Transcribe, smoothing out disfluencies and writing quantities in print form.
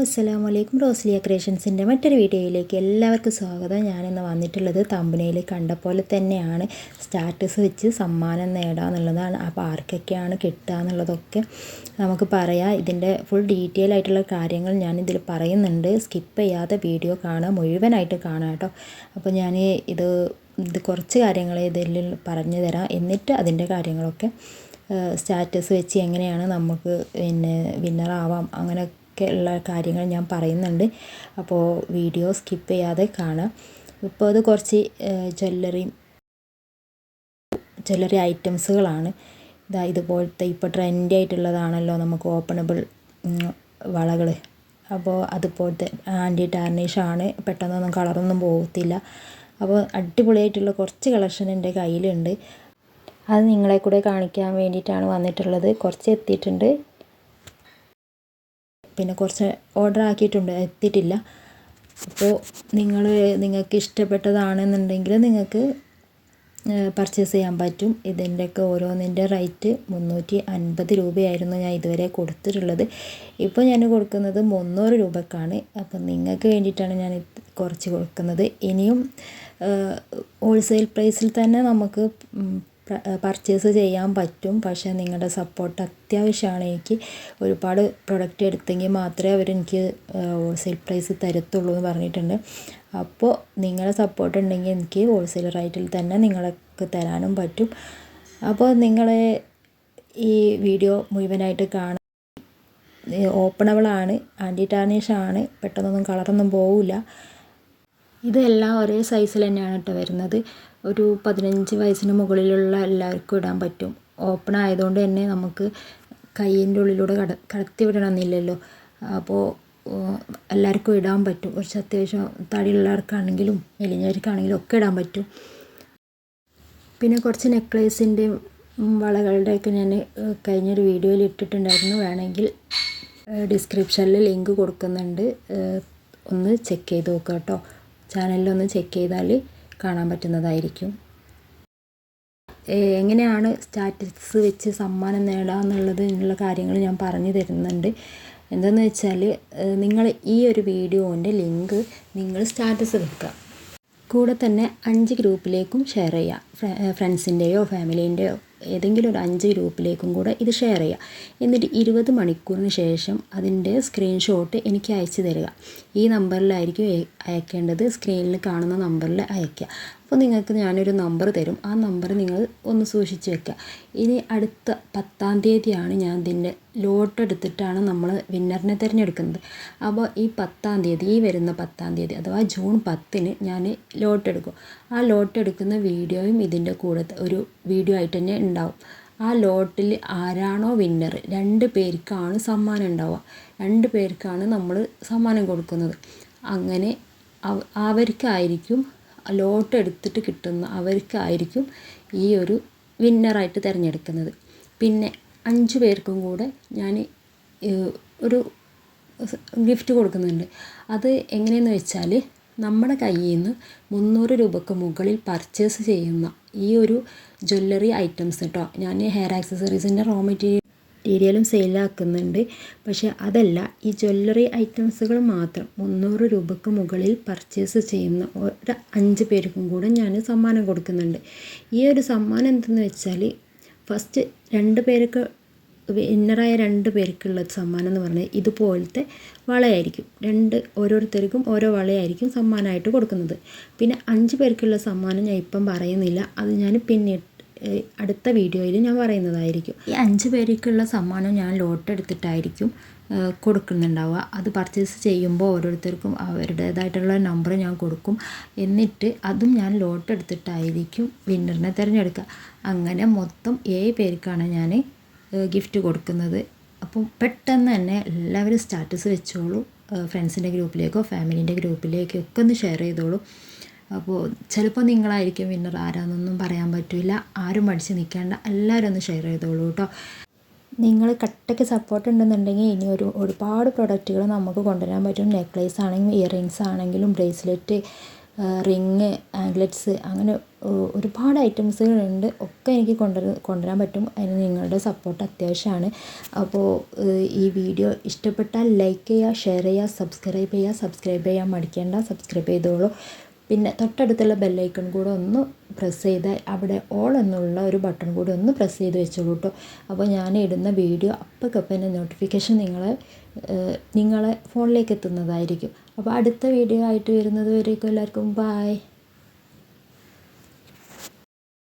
അസ്സലാമു അലൈക്കും. റോസ്ലിയ ക്രിയേഷൻസിൻ്റെ മറ്റൊരു വീഡിയോയിലേക്ക് എല്ലാവർക്കും സ്വാഗതം. ഞാനിന്ന് വന്നിട്ടുള്ളത് തമ്പനയിൽ കണ്ട പോലെ തന്നെയാണ്, സ്റ്റാറ്റസ് വെച്ച് സമ്മാനം നേടുക എന്നുള്ളതാണ്. അപ്പോൾ ആർക്കൊക്കെയാണ് കിട്ടുക എന്നുള്ളതൊക്കെ നമുക്ക് പറയാം. ഇതിൻ്റെ ഫുൾ ഡീറ്റെയിൽ ആയിട്ടുള്ള കാര്യങ്ങൾ ഞാനിതിൽ പറയുന്നുണ്ട്. സ്കിപ്പ് ചെയ്യാതെ വീഡിയോ കാണുക, മുഴുവനായിട്ട് കാണുക കേട്ടോ. അപ്പോൾ ഞാൻ ഇത് കുറച്ച് കാര്യങ്ങൾ ഇതിൽ പറഞ്ഞു തരാം. എന്നിട്ട് അതിൻ്റെ കാര്യങ്ങളൊക്കെ സ്റ്റാറ്റസ് വെച്ച് എങ്ങനെയാണ് നമുക്ക് വിന്നറാവാം അങ്ങനെയൊക്കെ ഉള്ള കാര്യങ്ങൾ ഞാൻ പറയുന്നുണ്ട്. അപ്പോൾ വീഡിയോ സ്കിപ്പ് ചെയ്യാതെ കാണാം. ഇപ്പോൾ അത് കുറച്ച് ജ്വല്ലറി ഐറ്റംസുകളാണ്. ഇതുപോലത്തെ ഇപ്പോൾ ട്രെൻഡി ആയിട്ടുള്ളതാണല്ലോ നമുക്ക് ഓപ്പണബിൾ വളകൾ. അപ്പോൾ അതുപോലത്തെ ആൻറ്റി ടാർണിഷാണ്, പെട്ടെന്നൊന്നും കളറൊന്നും പോകത്തില്ല. അപ്പോൾ അടിപൊളിയായിട്ടുള്ള കുറച്ച് കളക്ഷൻ എൻ്റെ കയ്യിലുണ്ട്. അത് നിങ്ങളെ കൂടെ കാണിക്കാൻ വേണ്ടിയിട്ടാണ് വന്നിട്ടുള്ളത്. കുറച്ച് എത്തിയിട്ടുണ്ട്, പിന്നെ കുറച്ച് ഓർഡർ ആക്കിയിട്ടുണ്ട്, എത്തിയിട്ടില്ല. അപ്പോൾ നിങ്ങൾക്ക് ഇഷ്ടപ്പെട്ടതാണെന്നുണ്ടെങ്കിൽ നിങ്ങൾക്ക് പർച്ചേസ് ചെയ്യാൻ പറ്റും. ഇതിൻ്റെയൊക്കെ ഓരോന്നിൻ്റെ റേറ്റ് 350 രൂപയായിരുന്നു ഞാൻ ഇതുവരെ കൊടുത്തിട്ടുള്ളത്. ഇപ്പോൾ ഞാൻ കൊടുക്കുന്നത് 300 രൂപക്കാണ്. അപ്പം നിങ്ങൾക്ക് വേണ്ടിയിട്ടാണ് ഞാൻ കുറച്ച് കൊടുക്കുന്നത്. ഇനിയും ഹോൾസെയിൽ പ്രൈസിൽ തന്നെ നമുക്ക് പർച്ചേസ് ചെയ്യാൻ പറ്റും. പക്ഷേ നിങ്ങളുടെ സപ്പോർട്ട് അത്യാവശ്യമാണ്. എനിക്ക് ഒരുപാട് പ്രൊഡക്റ്റ് എടുത്തെങ്കിൽ മാത്രമേ അവരെനിക്ക് ഹോൾസെയിൽ പ്രൈസ് തരത്തുള്ളൂ എന്ന് പറഞ്ഞിട്ടുണ്ട്. അപ്പോൾ നിങ്ങളുടെ സപ്പോർട്ട് ഉണ്ടെങ്കിൽ എനിക്ക് ഹോൾസെയിൽ റേറ്റിൽ തന്നെ നിങ്ങൾക്ക് തരാനും പറ്റും. അപ്പോൾ നിങ്ങൾ ഈ വീഡിയോ മുഴുവനായിട്ട് കാണാൻ. ഓപ്പണബിളാണ്, ആൻറ്റി ടാർണിഷാണ്, പെട്ടെന്നൊന്നും കളറൊന്നും പോവില്ല. ഇതെല്ലാം ഒരേ സൈസിൽ തന്നെയാണ് കേട്ടോ വരുന്നത്. ഒരു 15 വയസ്സിന് മുകളിലുള്ള എല്ലാവർക്കും ഇടാൻ പറ്റും. ഓപ്പൺ ആയതുകൊണ്ട് തന്നെ നമുക്ക് കയ്യിൻ്റെ ഉള്ളിലൂടെ കടത്തി വിടണമെന്നില്ലല്ലോ. അപ്പോൾ എല്ലാവർക്കും ഇടാൻ പറ്റും. കുറച്ച് അത്യാവശ്യം തടിയുള്ളവർക്കാണെങ്കിലും മെലിഞ്ഞവർക്കാണെങ്കിലും ഒക്കെ ഇടാൻ പറ്റും. പിന്നെ കുറച്ച് നെക്ലേസിൻ്റെയും വളകളുടെയൊക്കെ ഞാൻ കഴിഞ്ഞൊരു വീഡിയോയിൽ ഇട്ടിട്ടുണ്ടായിരുന്നു. വേണമെങ്കിൽ ഡിസ്ക്രിപ്ഷനിൽ ലിങ്ക് കൊടുക്കുന്നുണ്ട്, ഒന്ന് ചെക്ക് ചെയ്ത് നോക്കുക കേട്ടോ. ചാനലിലൊന്ന് ചെക്ക് ചെയ്താൽ കാണാൻ പറ്റുന്നതായിരിക്കും. എങ്ങനെയാണ് സ്റ്റാറ്റസ് വെച്ച് സമ്മാനം നേടുക എന്നുള്ള കാര്യങ്ങൾ ഞാൻ പറഞ്ഞു തരുന്നുണ്ട്. എന്താണെന്ന് വെച്ചാൽ, നിങ്ങൾ ഈ ഒരു വീഡിയോൻ്റെ ലിങ്ക് നിങ്ങൾ സ്റ്റാറ്റസ് വെക്കുക. കൂടെ തന്നെ 5 ഗ്രൂപ്പിലേക്കും ഷെയർ ചെയ്യുക. ഫ്രണ്ട്സിൻ്റെയോ ഫാമിലീൻ്റെയോ ഏതെങ്കിലും ഒരു 5 ഗ്രൂപ്പിലേക്കും കൂടെ ഇത് ഷെയർ ചെയ്യുക. എന്നിട്ട് 20 മണിക്കൂറിന് ശേഷം അതിൻ്റെ സ്ക്രീൻഷോട്ട് എനിക്ക് അയച്ചു തരിക. ഈ നമ്പറിലായിരിക്കും അയക്കേണ്ടത്. സ്ക്രീനിൽ കാണുന്ന നമ്പറിൽ അയയ്ക്കുക. അപ്പോൾ നിങ്ങൾക്ക് ഞാനൊരു നമ്പർ തരും. ആ നമ്പർ നിങ്ങൾ ഒന്ന് സൂക്ഷിച്ച് വെക്കുക. ഇനി അടുത്ത 10-ാം തീയതിയാണ് ഞാൻ ഇതിൻ്റെ ലോട്ട് എടുത്തിട്ടാണ് നമ്മൾ വിന്നറിനെ തിരഞ്ഞെടുക്കുന്നത്. അപ്പോൾ ഈ 10-ാം തീയതി, ഈ വരുന്ന 10-ാം തീയതി അഥവാ ജൂൺ 10-ന് ഞാൻ ലോട്ട് എടുക്കും. ആ ലോട്ട് എടുക്കുന്ന വീഡിയോയും ഇതിൻ്റെ കൂടെ ഒരു വീഡിയോ ആയിട്ട് തന്നെ ഉണ്ടാവും. ആ ലോട്ടിൽ ആരാണോ വിന്നർ, 2 പേർക്കാണ് സമ്മാനം ഉണ്ടാവുക. 2 പേർക്കാണ് നമ്മൾ സമ്മാനം കൊടുക്കുന്നത്. അങ്ങനെ അവർക്കായിരിക്കും ലോട്ട് എടുത്തിട്ട് കിട്ടുന്ന അവർക്കായിരിക്കും ഈ ഒരു വിന്നറായിട്ട് തിരഞ്ഞെടുക്കുന്നത്. പിന്നെ 5 പേർക്കും കൂടെ ഞാൻ ഒരു ഗിഫ്റ്റ് കൊടുക്കുന്നുണ്ട്. അത് എങ്ങനെയെന്ന് വെച്ചാൽ, നമ്മുടെ കയ്യിൽ നിന്ന് 300 രൂപയ്ക്ക് മുകളിൽ പർച്ചേസ് ചെയ്യുന്ന ഈ ഒരു ജ്വല്ലറി ഐറ്റംസ് കേട്ടോ. ഞാൻ ഹെയർ ആക്സസറീസിൻ്റെ റോ മെറ്റീരിയലും സെയിലാക്കുന്നുണ്ട്. പക്ഷേ അതല്ല, ഈ ജ്വല്ലറി ഐറ്റംസുകൾ മാത്രം 300 രൂപയ്ക്ക് മുകളിൽ പർച്ചേസ് ചെയ്യുന്ന ഒരു 5 പേർക്കും കൂടെ ഞാൻ സമ്മാനം കൊടുക്കുന്നുണ്ട്. ഈ ഒരു സമ്മാനം എന്തെന്ന് വെച്ചാൽ, ഫസ്റ്റ് 2 പേർക്ക് വിന്നറായ 2 പേർക്കുള്ള സമ്മാനം എന്ന് പറഞ്ഞാൽ ഇതുപോലത്തെ വളയായിരിക്കും. ഓരോരുത്തർക്കും ഓരോ വളയായിരിക്കും സമ്മാനമായിട്ട് കൊടുക്കുന്നത്. പിന്നെ 5 പേർക്കുള്ള സമ്മാനം ഞാൻ ഇപ്പം പറയുന്നില്ല, അത് ഞാൻ പിന്നെ അടുത്ത വീഡിയോയിൽ ഞാൻ പറയുന്നതായിരിക്കും. ഈ 5 പേർക്കുള്ള സമ്മാനം ഞാൻ ലോട്ട് എടുത്തിട്ടായിരിക്കും കൊടുക്കുന്നുണ്ടാവുക. അത് പർച്ചേസ് ചെയ്യുമ്പോൾ ഓരോരുത്തർക്കും അവരുടേതായിട്ടുള്ള നമ്പർ ഞാൻ കൊടുക്കും. എന്നിട്ട് അതും ഞാൻ ലോട്ട് എടുത്തിട്ടായിരിക്കും വിന്നറിനെ തിരഞ്ഞെടുക്കുക. അങ്ങനെ മൊത്തം 7 പേർക്കാണ് ഞാൻ ഗിഫ്റ്റ് കൊടുക്കുന്നത്. അപ്പോൾ പെട്ടെന്ന് തന്നെ എല്ലാവരും സ്റ്റാറ്റസ് വെച്ചോളൂ. ഫ്രണ്ട്സിൻ്റെ ഗ്രൂപ്പിലേക്കോ ഫാമിലീൻ്റെ ഗ്രൂപ്പിലേക്കോ ഒക്കെ ഒന്ന് ഷെയർ ചെയ്തോളൂ. അപ്പോൾ ചിലപ്പോൾ നിങ്ങളായിരിക്കും വിന്നർ, ആരാന്നൊന്നും പറയാൻ പറ്റില്ല. ആരും മടിച്ച് നിൽക്കേണ്ട, എല്ലാവരും ഒന്ന് ഷെയർ ചെയ്തോളൂ കേട്ടോ. നിങ്ങൾ കട്ടയ്ക്ക് സപ്പോർട്ട് ഉണ്ടെന്നുണ്ടെങ്കിൽ ഇനി ഒരുപാട് പ്രൊഡക്റ്റുകൾ നമുക്ക് കൊണ്ടുവരാൻ പറ്റും. നെക്ലേസ് ആണെങ്കിലും ഇയറിങ്സ് ആണെങ്കിലും ബ്രേസ്ലെറ്റ് റിങ്, ആങ്ക്ലെറ്റ്സ് അങ്ങനെ ഒരുപാട് ഐറ്റംസുകളുണ്ട്. ഒക്കെ എനിക്ക് കൊണ്ടുവരാൻ പറ്റും. അതിന് നിങ്ങളുടെ സപ്പോർട്ട് അത്യാവശ്യമാണ്. അപ്പോൾ ഈ വീഡിയോ ഇഷ്ടപ്പെട്ടാൽ ലൈക്ക് ചെയ്യുക, ഷെയർ ചെയ്യുക, സബ്സ്ക്രൈബ് ചെയ്യാൻ മടിക്കേണ്ട, സബ്സ്ക്രൈബ് ചെയ്തോളൂ. പിന്നെ തൊട്ടടുത്തുള്ള ബെല്ലൈക്കൺ കൂടെ ഒന്ന് പ്രസ് ചെയ്താൽ അവിടെ ഓൾ എന്നുള്ള ഒരു ബട്ടൺ കൂടി ഒന്ന് പ്രസ് ചെയ്ത് വെച്ചോളൂ കേട്ടോ. അപ്പോൾ ഞാൻ ഇടുന്ന വീഡിയോ അപ്പോഴേക്കപ്പം തന്നെ നോട്ടിഫിക്കേഷൻ നിങ്ങളെ ഫോണിലേക്ക് എത്തുന്നതായിരിക്കും. അപ്പോൾ അടുത്ത വീഡിയോ ആയിട്ട് വരുന്നത് വരേക്കും എല്ലാവർക്കും ബായ്.